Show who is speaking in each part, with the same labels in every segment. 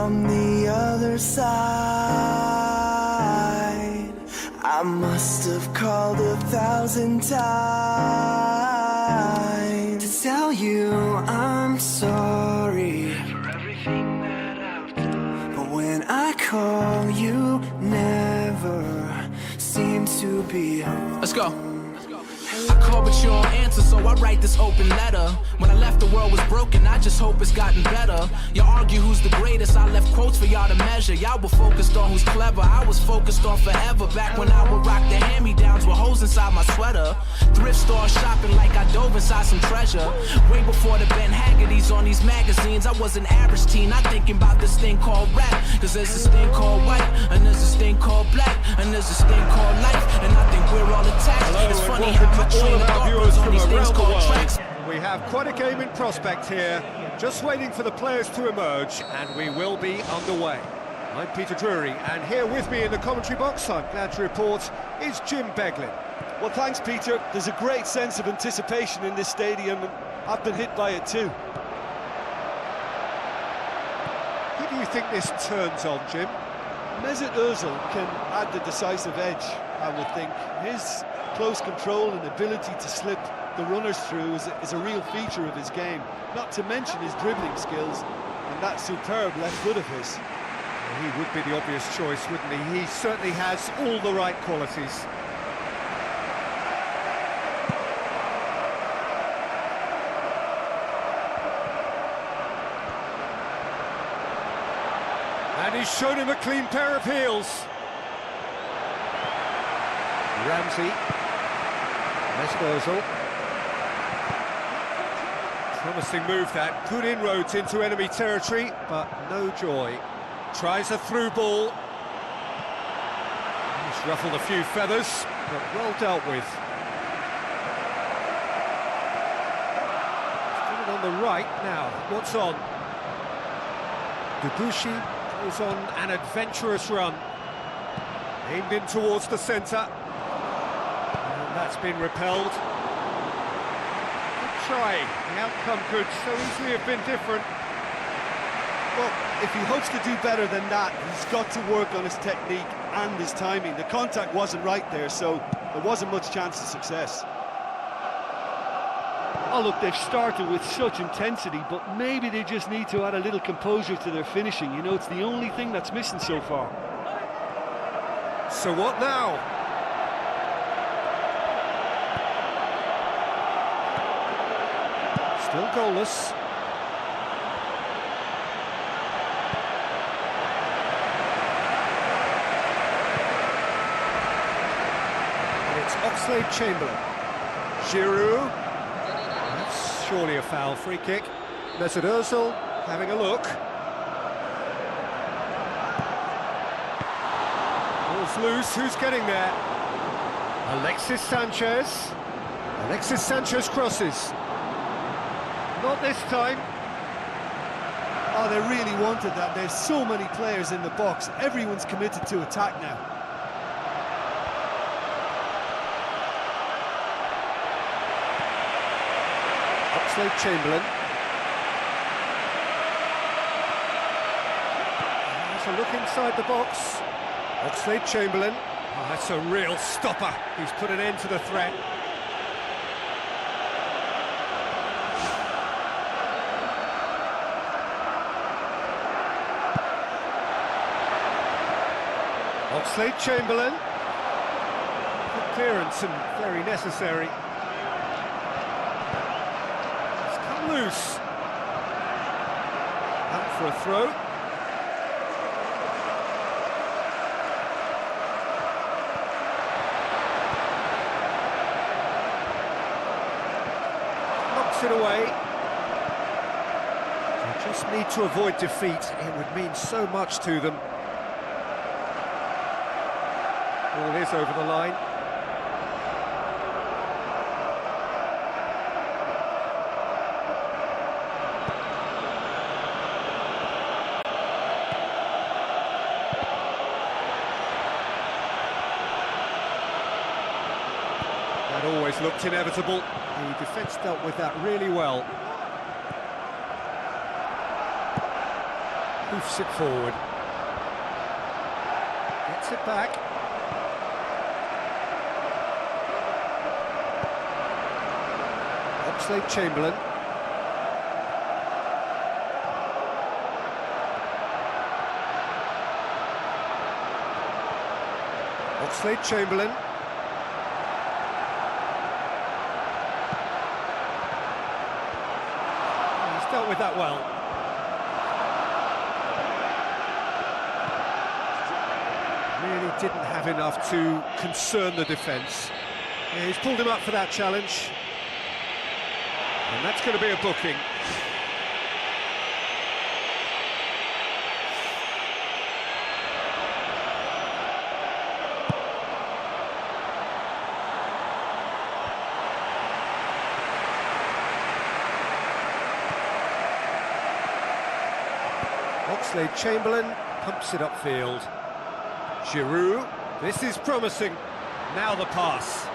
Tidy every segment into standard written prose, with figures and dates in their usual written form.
Speaker 1: from the other side. I must have called 1,000 times to tell you I'm sorry for everything that I've done. But when I call, you never seem to be home.
Speaker 2: Let's go. I call but you don't answer, so I write this open letter. When I left the world was broken, I just hope it's gotten better. You argue who's the greatest, I left quotes for y'all to measure. Y'all were focused on who's clever, I was focused on forever. Back when I would rock the hand-me-downs with holes inside my sweater. Thrift store shopping like I dove inside some treasure. Way before the Ben Haggerty's on these magazines, I was an average teen, not thinking about this thing called rap. Cause there's this thing called white, and there's this thing called black, and there's this thing called life, and I think we're all attached. It's funny how my
Speaker 3: all of our viewers from around the world. We have quite a game in prospect here, just waiting for the players to emerge, and we will be underway. I'm Peter Drury, and here with me in the commentary box, I'm glad to report, is Jim Beglin.
Speaker 4: Well, thanks, Peter. There's a great sense of anticipation in this stadium, and I've been hit by it too.
Speaker 3: Who do you think this turns on, Jim?
Speaker 4: Mesut Ozil can add the decisive edge, I would think. His close control and ability to slip the runners through is a real feature of his game, not to mention his dribbling skills and that superb left foot of his.
Speaker 3: He would be the obvious choice, wouldn't he? He certainly has all the right qualities. And he's shown him a clean pair of heels. Ramsey. Mesut Ozil. Promising move that. Good inroads into enemy territory, but no joy. Tries a through ball. He's ruffled a few feathers, but well dealt with. He's on the right now. What's on? Debuchy goes on an adventurous run. Aimed in towards the centre. And that's been repelled. Good try. The outcome could so easily have been different.
Speaker 4: Well, if he hopes to do better than that, he's got to work on his technique and his timing. The contact wasn't right there, so there wasn't much chance of success.
Speaker 5: Oh, look, they've started with such intensity, but maybe they just need to add a little composure to their finishing. You know, it's the only thing that's missing so far.
Speaker 3: So what now? Still goalless. And it's Oxlade-Chamberlain. Giroud. That's surely a foul. Free kick. Mesut Ozil having a look. Ball's loose. Who's getting there? Alexis Sanchez. Alexis Sanchez crosses. Not this time.
Speaker 4: Oh, they really wanted that. There's so many players in the box. Everyone's committed to attack now.
Speaker 3: Oxlade-Chamberlain. There's a look inside the box. Oxlade-Chamberlain. Oh, that's a real stopper. He's put an end to the threat. Oxlade-Chamberlain. Good clearance and very necessary. It's come loose. Out for a throw. Knocks it away. They just need to avoid defeat. It would mean so much to them. Ball is over the line. That always looked inevitable. The defence dealt with that really well. Hoofs it forward. Gets it back. Oxlade-Chamberlain. Oxlade-Chamberlain. He's dealt with that well. Really didn't have enough to concern the defence. Yeah, he's pulled him up for that challenge. And that's going to be a booking. Oxlade-Chamberlain pumps it upfield. Giroud, this is promising. Now the pass.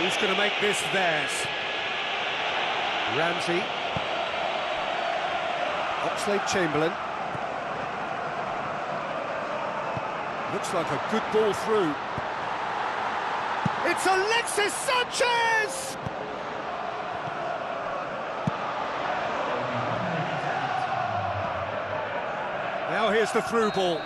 Speaker 3: Who's going to make this theirs? Ramsey. Oxlade-Chamberlain. Looks like a good ball through. It's Alexis Sanchez! Now here's the through ball.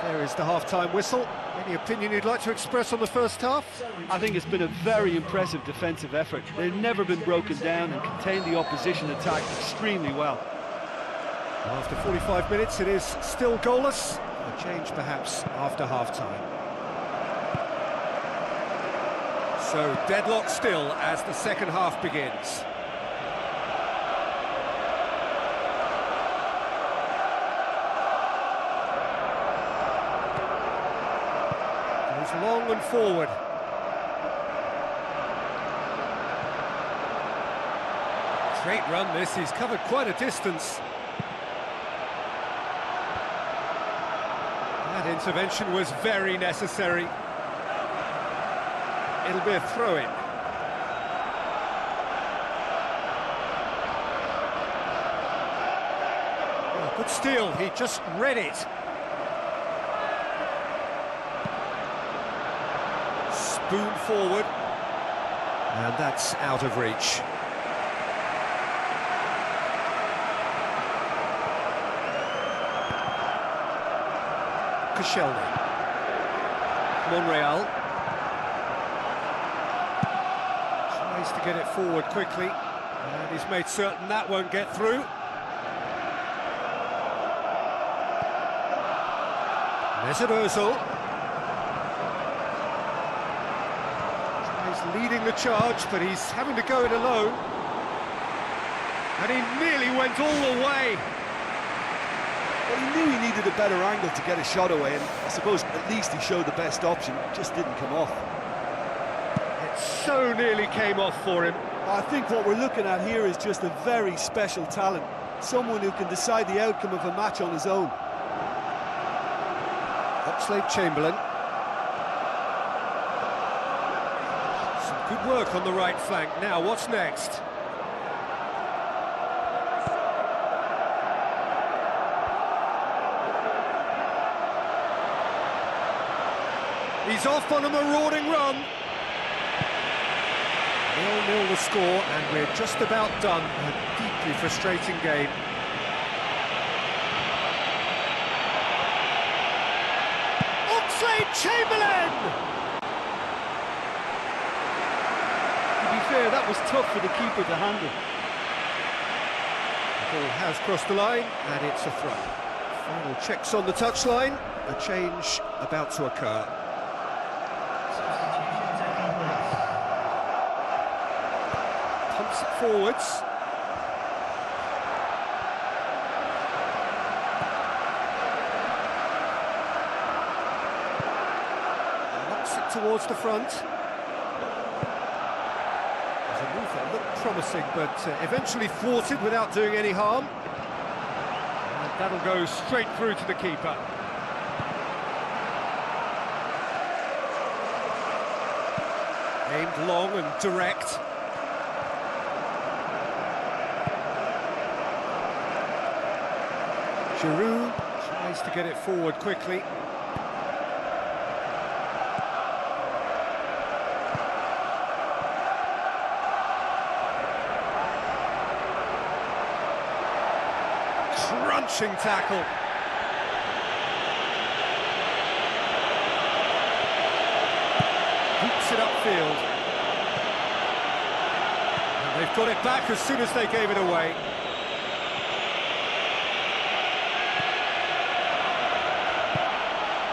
Speaker 3: There is the half-time whistle. Any opinion you'd like to express on the first half?
Speaker 5: I think it's been a very impressive defensive effort. They've never been broken down and contained the opposition attack extremely well.
Speaker 3: After 45 minutes, it is still goalless. A change perhaps after half-time. So deadlock still as the second half begins. Goes long and forward. Great run this, he's covered quite a distance. That intervention was very necessary. It'll be a throw-in. Oh, good steal, he just read it. Spoon forward. And that's out of reach. Koscielny. Monreal. Tries to get it forward quickly. And he's made certain that won't get through. Mesut Ozil. He's leading the charge, but he's having to go it alone. And he nearly went all the way.
Speaker 4: Well, he knew he needed a better angle to get a shot away, and I suppose at least he showed the best option, it just didn't come off.
Speaker 3: It so nearly came off for him.
Speaker 4: I think what we're looking at here is just a very special talent, someone who can decide the outcome of a match on his own.
Speaker 3: Oxlade-Chamberlain. Some good work on the right flank. Now, what's next? He's off on a marauding run. 0-0 the score, and we're just about done. A deeply frustrating game. Oxlade-Chamberlain!
Speaker 5: To be fair, that was tough for the keeper to handle.
Speaker 3: The ball has crossed the line, and it's a throw. Final checks on the touchline. A change about to occur. Pumps it forwards. Knocks it towards the front. There's a move that looked promising, but eventually thwarted without doing any harm. And that'll go straight through to the keeper. Aimed long and direct. Giroud tries to get it forward quickly. Crunching tackle. Hoops it upfield. And they've got it back as soon as they gave it away.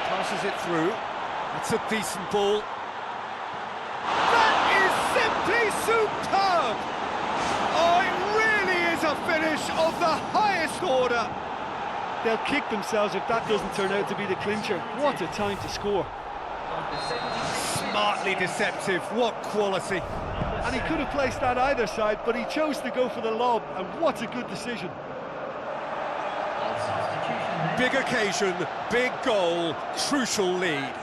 Speaker 3: Passes it through. It's a decent ball. That is simply superb! Oh, it really is a finish of the highest order.
Speaker 5: They'll kick themselves if that doesn't turn out to be the clincher. What a time to score.
Speaker 3: Smartly deceptive, what quality.
Speaker 5: And he could have placed that either side, but he chose to go for the lob, and what a good decision.
Speaker 3: Big occasion, big goal, crucial lead.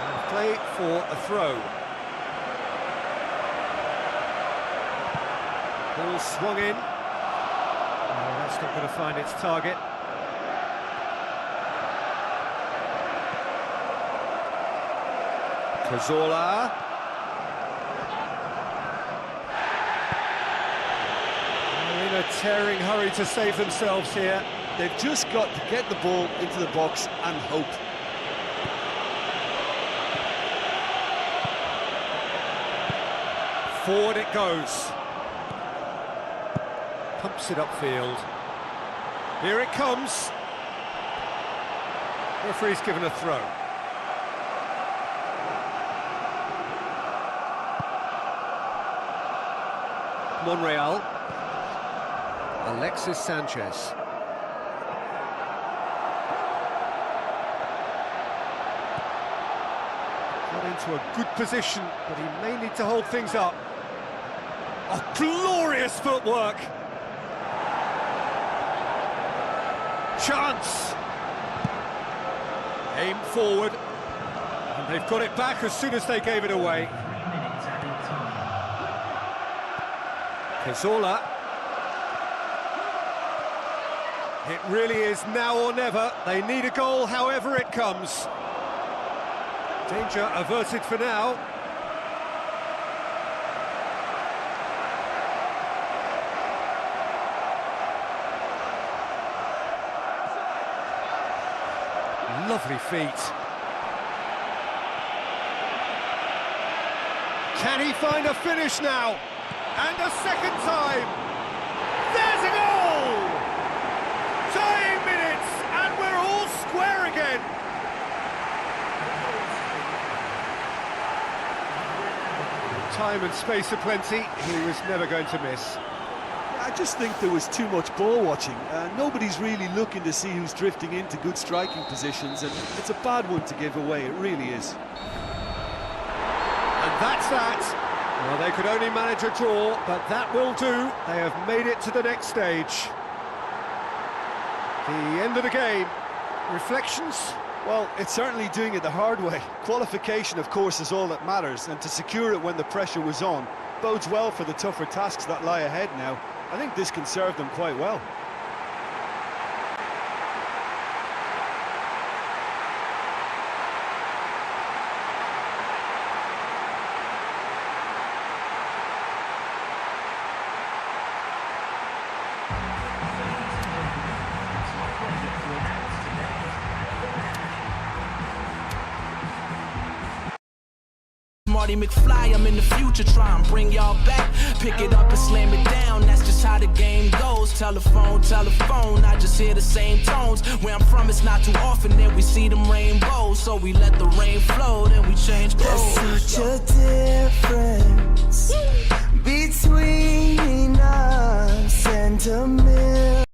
Speaker 3: And play for a throw. Ball swung in. Oh, that's not going to find its target. Cazorla. They're in a tearing hurry to save themselves here.
Speaker 4: They've just got to get the ball into the box and hope.
Speaker 3: Forward it goes. Pumps it upfield. Here it comes. Referee's given a throw. Monreal. Alexis Sanchez. Got into a good position, but he may need to hold things up. Oh, glorious footwork! Chance! Aim forward. And they've got it back as soon as they gave it away. Cazorla. It really is now or never. They need a goal however it comes. Danger averted for now. Lovely feet. Can he find a finish now? And a second time. There's a goal! Tying minutes, and we're all square again. Time and space aplenty, he was never going to miss.
Speaker 4: I just think there was too much ball watching. Nobody's really looking to see who's drifting into good striking positions, and it's a bad one to give away, it really is.
Speaker 3: And that's that. Well, they could only manage a draw, but that will do. They have made it to the next stage. The end of the game. Reflections?
Speaker 4: Well, it's certainly doing it the hard way. Qualification, of course, is all that matters, and to secure it when the pressure was on bodes well for the tougher tasks that lie ahead now. I think this can serve them quite well.
Speaker 2: Marty McFly, I'm in the future, try and bring y'all back. Pick it up and slam it down, that's just how the game goes. Telephone, telephone, I just hear the same tones. Where I'm from, it's not too often that we see them rainbows. So we let the rain flow, then we change clothes.
Speaker 1: There's such a difference between us and a